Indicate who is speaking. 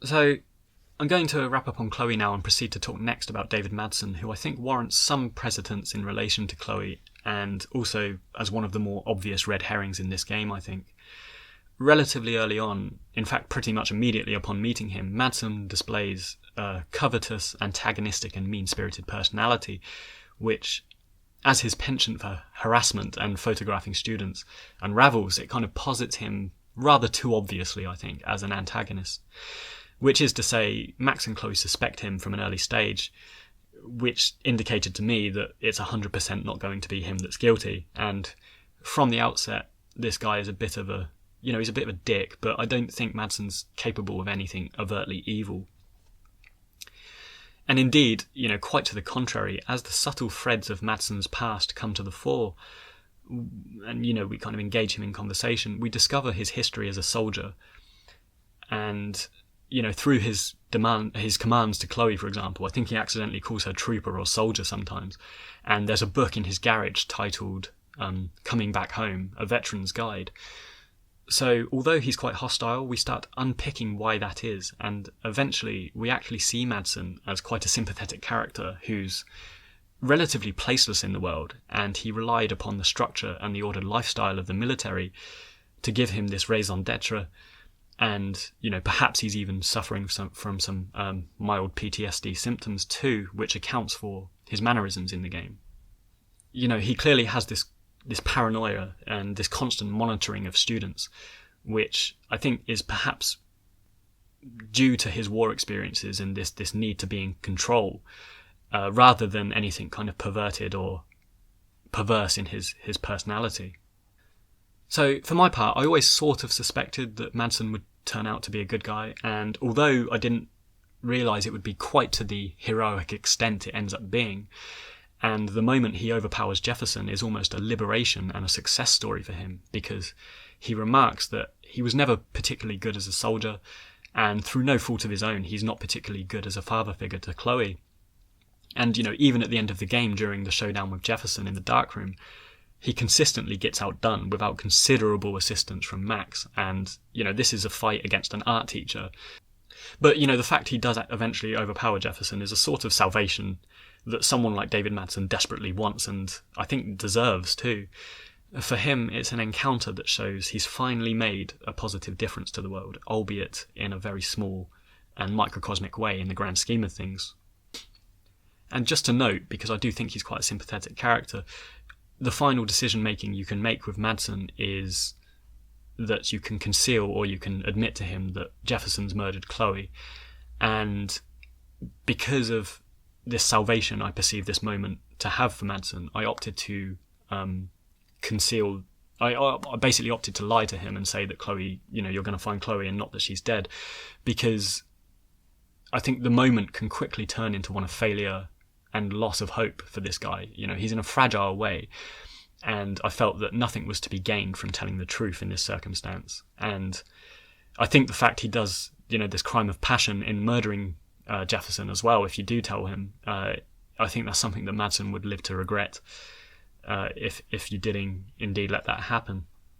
Speaker 1: So I'm going to wrap up on Chloe now and proceed to talk next about David Madsen, who I think warrants some precedence in relation to Chloe, and also as one of the more obvious red herrings in this game, I think. Relatively early on, in fact pretty much immediately upon meeting him, Madsen displays a covetous, antagonistic and mean-spirited personality, which, as his penchant for harassment and photographing students unravels, it kind of posits him rather too obviously, I think, as an antagonist. Which is to say, Max and Chloe suspect him from an early stage, which indicated to me that it's 100% not going to be him that's guilty. And from the outset, this guy is a bit of a, he's a bit of a dick, but I don't think Madsen's capable of anything overtly evil. And indeed, quite to the contrary, as the subtle threads of Madsen's past come to the fore, and, we kind of engage him in conversation, we discover his history as a soldier. And through his commands to Chloe, for example, I think he accidentally calls her trooper or soldier sometimes. And there's a book in his garage titled Coming Back Home, a veteran's guide. So although he's quite hostile, we start unpicking why that is. And eventually we actually see Madsen as quite a sympathetic character who's relatively placeless in the world. And he relied upon the structure and the ordered lifestyle of the military to give him this raison d'etre. And, perhaps he's even suffering from some mild PTSD symptoms too, which accounts for his mannerisms in the game. He clearly has this paranoia and this constant monitoring of students, which I think is perhaps due to his war experiences and this need to be in control, rather than anything kind of perverted or perverse in his personality. So, for my part, I always sort of suspected that Madsen would turn out to be a good guy, and although I didn't realise it would be quite to the heroic extent it ends up being, and the moment he overpowers Jefferson is almost a liberation and a success story for him, because he remarks that he was never particularly good as a soldier, and through no fault of his own, he's not particularly good as a father figure to Chloe. And, even at the end of the game, during the showdown with Jefferson in the darkroom, he consistently gets outdone without considerable assistance from Max. And, this is a fight against an art teacher. But, the fact he does eventually overpower Jefferson is a sort of salvation that someone like David Madsen desperately wants, and I think deserves too. For him, it's an encounter that shows he's finally made a positive difference to the world, albeit in a very small and microcosmic way in the grand scheme of things. And just to note, because I do think he's quite a sympathetic character, the final decision-making you can make with Madsen is that you can conceal or you can admit to him that Jefferson's murdered Chloe. And because of this salvation I perceive this moment to have for Madsen, I opted to conceal. I basically opted to lie to him and say that Chloe, you're going to find Chloe and not that she's dead, because I think the moment can quickly turn into one of failure and loss of hope for this guy. He's in a fragile way, and I felt that nothing was to be gained from telling the truth in this circumstance. And I think the fact he does, this crime of passion in murdering Jefferson as well, if you do tell him, I think that's something that Madsen would live to regret if you did indeed let that happen.